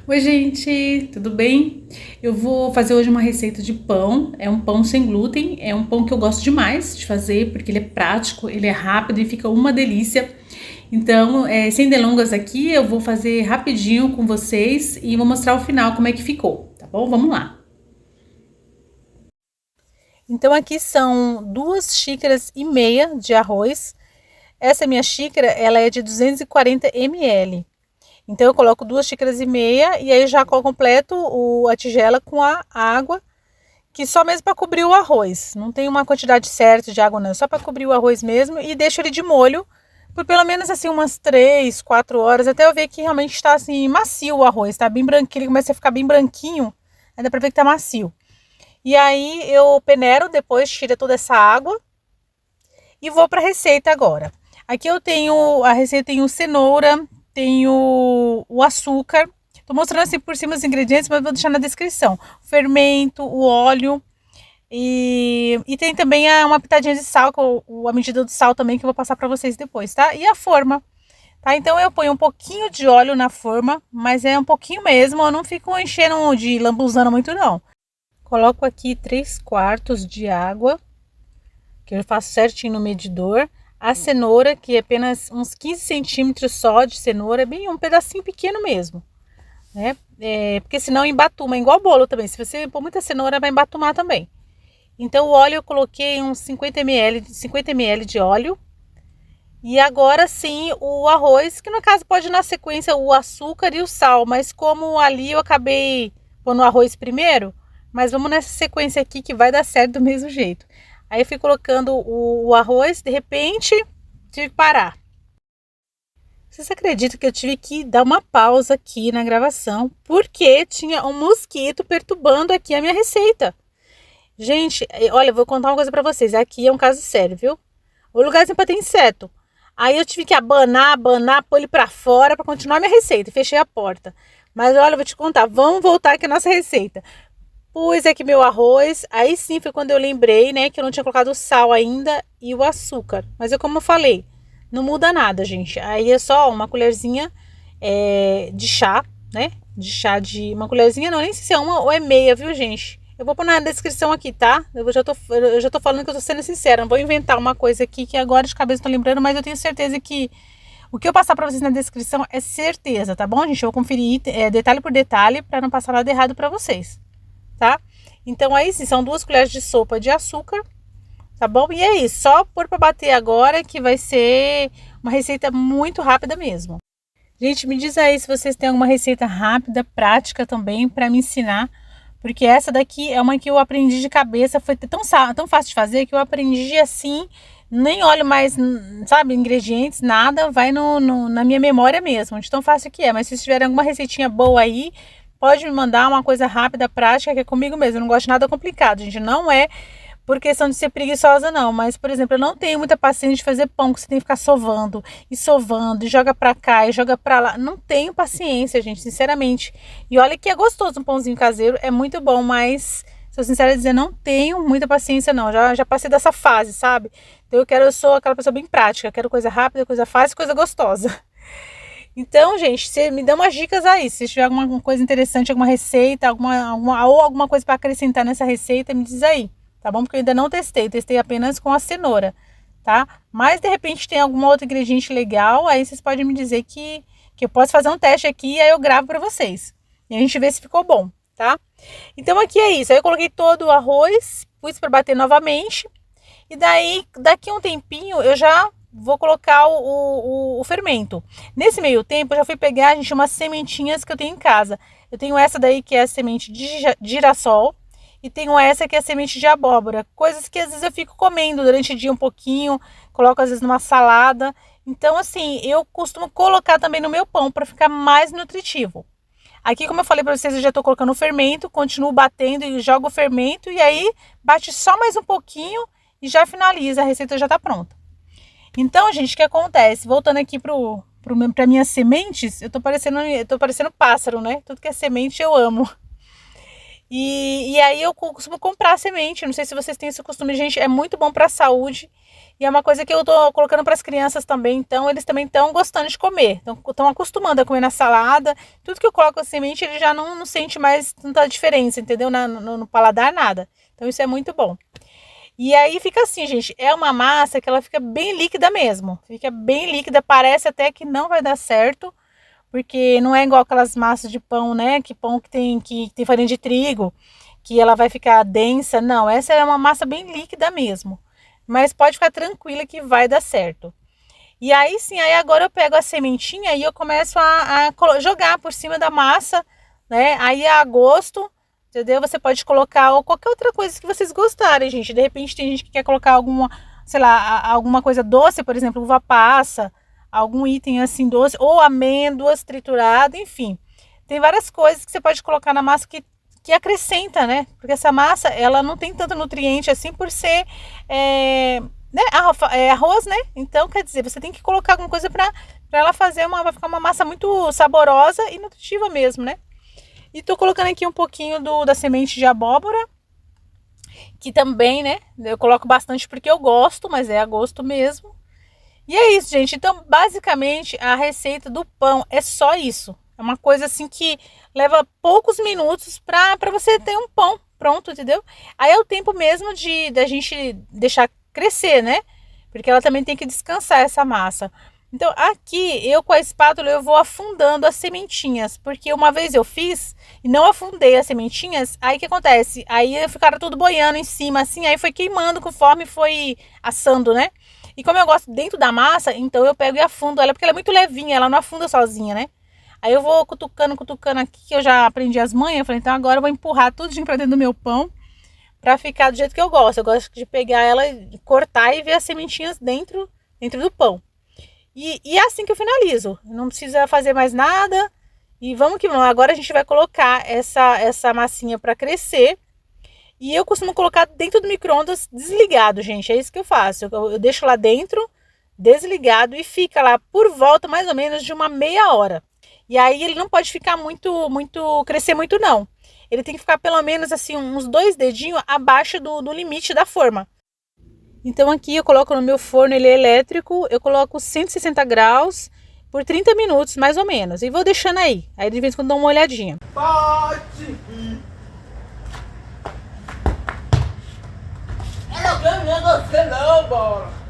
Oi, gente, tudo bem? Eu vou fazer hoje uma receita de pão. É um pão sem glúten. É um pão que eu gosto demais de fazer porque ele é prático, ele é rápido e fica uma delícia. Então, sem delongas aqui, eu vou fazer rapidinho com vocês e vou mostrar o final como é que ficou, tá bom? Vamos lá. Então, aqui são 2,5 xícaras de arroz. Essa minha xícara, ela é de 240 ml. Então eu coloco 2,5 xícaras e aí já completo a tigela com a água, que só mesmo para cobrir o arroz. Não tem uma quantidade certa de água não, só para cobrir o arroz mesmo e deixo ele de molho por pelo menos assim umas 3, 4 horas, até eu ver que realmente está assim macio o arroz, tá bem branquinho, ele começa a ficar bem branquinho, aí dá para ver que tá macio. E aí eu peneiro, depois tira toda essa água e vou para a receita agora. Aqui eu tenho a receita, tenho cenoura, tenho o açúcar. Tô mostrando assim por cima os ingredientes, mas vou deixar na descrição. O fermento, o óleo e tem também uma pitadinha de sal, a medida do sal também que eu vou passar para vocês depois, tá? E a forma, tá? Então eu ponho um pouquinho de óleo na forma, mas é um pouquinho mesmo, eu não fico enchendo de lambuzando muito não. Coloco aqui 3/4 de água, que eu faço certinho no medidor. A cenoura, que é apenas uns 15 centímetros só de cenoura, bem um pedacinho pequeno mesmo, né? Porque senão embatuma, igual bolo também. Se você pôr muita cenoura, vai embatumar também. Então o óleo eu coloquei uns 50 ml de óleo. E agora sim o arroz, que no caso pode ir na sequência o açúcar e o sal, mas como ali eu acabei pondo o arroz primeiro, mas vamos nessa sequência aqui que vai dar certo do mesmo jeito. Aí eu fui colocando o arroz, de repente tive que parar. Vocês acreditam que eu tive que dar uma pausa aqui na gravação porque tinha um mosquito perturbando aqui a minha receita? Gente, olha, eu vou contar uma coisa pra vocês. Aqui é um caso sério, viu? O lugarzinho pra ter inseto. Aí eu tive que abanar, pôr ele pra fora pra continuar minha receita. E fechei a porta. Mas olha, eu vou te contar. Vamos voltar aqui à nossa receita. Pus aqui meu arroz. Aí sim foi quando eu lembrei, né, que eu não tinha colocado o sal ainda e o açúcar. Mas é como eu falei, não muda nada, gente. Aí é só uma colherzinha de chá, né? De chá de... Uma colherzinha não, nem sei se é uma ou é meia, viu, gente? Eu vou pôr na descrição aqui, tá? Eu já tô falando que eu tô sendo sincera. Não vou inventar uma coisa aqui que agora de cabeça tô lembrando, mas eu tenho certeza que o que eu passar pra vocês na descrição é certeza, tá bom, gente? Eu vou conferir detalhe por detalhe pra não passar nada errado pra vocês, tá? Então aí sim, são 2 colheres de sopa de açúcar, tá bom? E é isso, só pôr pra bater agora que vai ser uma receita muito rápida mesmo. Gente, me diz aí se vocês têm alguma receita rápida, prática também pra me ensinar. Porque essa daqui é uma que eu aprendi de cabeça, foi tão fácil de fazer que eu aprendi assim, nem olho mais, sabe, ingredientes, nada, vai na minha memória mesmo, de tão fácil que é. Mas se vocês tiverem alguma receitinha boa aí, pode me mandar uma coisa rápida, prática, que é comigo mesmo. Eu não gosto de nada complicado, gente. Não é por questão de ser preguiçosa, não. Mas, por exemplo, eu não tenho muita paciência de fazer pão, que você tem que ficar sovando, e joga pra cá, e joga pra lá. Não tenho paciência, gente, sinceramente. E olha que é gostoso um pãozinho caseiro, é muito bom, mas, sou sincera a dizer, não tenho muita paciência, não. Já passei dessa fase, sabe? Então eu sou aquela pessoa bem prática, quero coisa rápida, coisa fácil, coisa gostosa. Então, gente, você me dá umas dicas aí. Se tiver alguma coisa interessante, alguma receita, ou alguma coisa para acrescentar nessa receita, me diz aí, tá bom? Porque eu ainda não testei apenas com a cenoura, tá? Mas de repente tem algum outro ingrediente legal, aí vocês podem me dizer que eu posso fazer um teste aqui e aí eu gravo para vocês. E a gente vê se ficou bom, tá? Então aqui é isso. Aí eu coloquei todo o arroz, pus para bater novamente. E daí, daqui a um tempinho, eu já vou colocar o fermento. Nesse meio tempo, eu já fui pegar, gente, umas sementinhas que eu tenho em casa. Eu tenho essa daí que é a semente de girassol. E tenho essa que é a semente de abóbora. Coisas que às vezes eu fico comendo durante o dia um pouquinho. Coloco às vezes numa salada. Então, assim, eu costumo colocar também no meu pão para ficar mais nutritivo. Aqui, como eu falei para vocês, eu já estou colocando o fermento. Continuo batendo e jogo o fermento. E aí, bate só mais um pouquinho e já finaliza. A receita já está pronta. Então, gente, o que acontece? Voltando aqui para minhas sementes, eu tô parecendo pássaro, né? Tudo que é semente eu amo. E aí eu costumo comprar a semente. Não sei se vocês têm esse costume, gente. É muito bom para a saúde. E é uma coisa que eu tô colocando para as crianças também. Então, eles também estão gostando de comer. Estão acostumando a comer na salada. Tudo que eu coloco a semente, ele já não sente mais tanta diferença, entendeu? No paladar, nada. Então, isso é muito bom. E aí fica assim, gente. É uma massa que ela fica bem líquida mesmo. Fica bem líquida. Parece até que não vai dar certo. Porque não é igual aquelas massas de pão, né? Que pão que tem farinha de trigo, que ela vai ficar densa. Não, essa é uma massa bem líquida mesmo. Mas pode ficar tranquila que vai dar certo. E aí sim, aí agora eu pego a sementinha e eu começo a jogar por cima da massa, né? Aí é a gosto, entendeu? Você pode colocar ou qualquer outra coisa que vocês gostarem, gente. De repente tem gente que quer colocar alguma, sei lá, alguma coisa doce, por exemplo, uva passa, algum item assim doce, ou amêndoas trituradas, enfim. Tem várias coisas que você pode colocar na massa que acrescenta, né? Porque essa massa, ela não tem tanto nutriente assim por ser né, arroz, né? Então, quer dizer, você tem que colocar alguma coisa para ela vai ficar uma massa muito saborosa e nutritiva mesmo, né? E tô colocando aqui um pouquinho da semente de abóbora, que também, né? Eu coloco bastante porque eu gosto, mas é a gosto mesmo. E é isso, gente. Então, basicamente, a receita do pão é só isso. É uma coisa assim que leva poucos minutos para você ter um pão pronto, entendeu? Aí é o tempo mesmo da gente deixar crescer, né? Porque ela também tem que descansar essa massa. Então, aqui eu com a espátula eu vou afundando as sementinhas, porque uma vez eu fiz e não afundei as sementinhas, aí o que acontece? Aí ficaram tudo boiando em cima, assim, aí foi queimando conforme foi assando, né? E como eu gosto dentro da massa, então eu pego e afundo ela, porque ela é muito levinha, ela não afunda sozinha, né? Aí eu vou cutucando aqui, que eu já aprendi as manhas. Eu falei, então agora eu vou empurrar tudinho pra dentro do meu pão, pra ficar do jeito que eu gosto. Eu gosto de pegar ela, cortar e ver as sementinhas dentro do pão. E é assim que eu finalizo. Não precisa fazer mais nada. E vamos que vamos. Agora a gente vai colocar essa massinha pra crescer. E eu costumo colocar dentro do micro-ondas desligado, gente. É isso que eu faço. Eu deixo lá dentro, desligado, e fica lá por volta mais ou menos de uma meia hora. E aí ele não pode ficar crescer muito não. Ele tem que ficar pelo menos assim uns 2 dedinhos abaixo do limite da forma. Então aqui eu coloco no meu forno, ele é elétrico, eu coloco 160 graus por 30 minutos mais ou menos. E vou deixando aí. Aí de vez em quando dou uma olhadinha. Pode! Eu não quero você não, bora!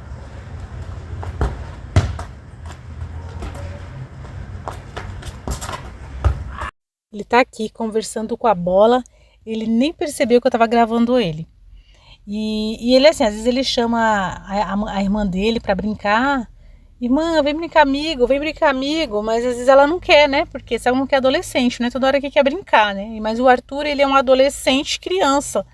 Ele tá aqui conversando com a bola. Ele nem percebeu que eu tava gravando ele. E ele assim, às vezes ele chama a irmã dele pra brincar. Irmã, vem brincar amigo, vem brincar amigo. Mas às vezes ela não quer, né? Porque sabe como que é adolescente, né? Toda hora que quer brincar, né? Mas o Arthur, ele é um adolescente criança.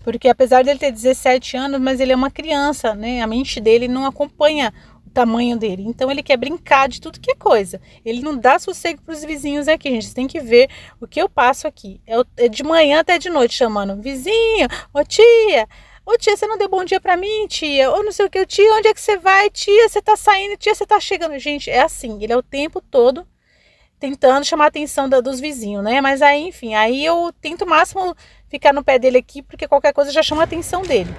Porque apesar dele ter 17 anos, mas ele é uma criança, né? A mente dele não acompanha o tamanho dele. Então ele quer brincar de tudo que é coisa. Ele não dá sossego para os vizinhos aqui, gente. Vocês têm que ver o que eu passo aqui. É de manhã até de noite chamando. Vizinho, ô tia, você não deu bom dia pra mim, tia? Ou não sei o que, tia, onde é que você vai? Tia, você tá saindo? Tia, você tá chegando? Gente, é assim, ele é o tempo todo tentando chamar a atenção dos vizinhos, né? Mas aí, enfim, aí eu tento o máximo ficar no pé dele aqui, porque qualquer coisa já chama a atenção dele.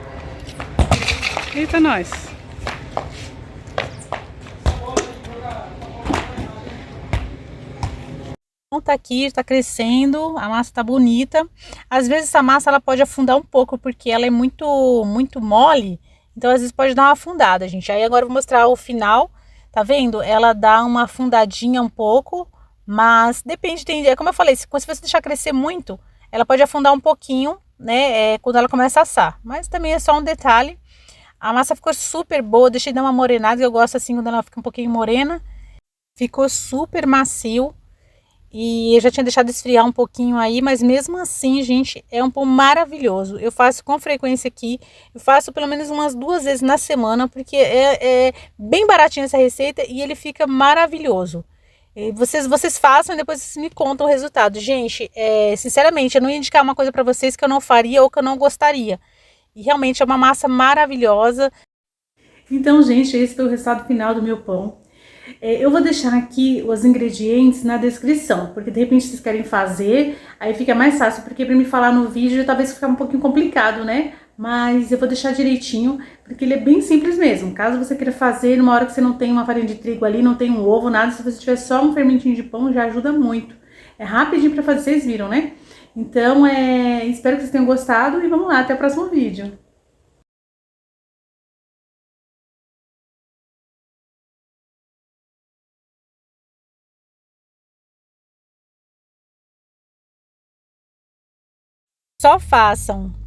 Eita, nós. Então tá aqui, tá crescendo, a massa tá bonita. Às vezes essa massa ela pode afundar um pouco, porque ela é muito mole, então às vezes pode dar uma afundada, gente. Aí agora eu vou mostrar o final, tá vendo? Ela dá uma afundadinha um pouco, mas depende, como eu falei, se você deixar crescer muito, ela pode afundar um pouquinho, né, quando ela começa a assar. Mas também é só um detalhe. A massa ficou super boa, deixei dar uma morenada, eu gosto assim quando ela fica um pouquinho morena. Ficou super macio. E eu já tinha deixado esfriar um pouquinho aí, mas mesmo assim, gente, é um pão maravilhoso. Eu faço com frequência aqui, eu faço pelo menos umas 2 vezes na semana, porque é bem baratinha essa receita e ele fica maravilhoso. E vocês façam e depois vocês me contam o resultado. Gente, sinceramente, eu não ia indicar uma coisa para vocês que eu não faria ou que eu não gostaria. E realmente é uma massa maravilhosa. Então, gente, esse foi o resultado final do meu pão. Eu vou deixar aqui os ingredientes na descrição, porque de repente vocês querem fazer, aí fica mais fácil, porque para me falar no vídeo talvez fique um pouquinho complicado, né? Mas eu vou deixar direitinho, porque ele é bem simples mesmo. Caso você queira fazer numa hora que você não tem uma farinha de trigo ali, não tem um ovo, nada, se você tiver só um fermentinho de pão, já ajuda muito. É rapidinho para fazer, vocês viram, né? Então, espero que vocês tenham gostado e vamos lá, até o próximo vídeo. Só façam.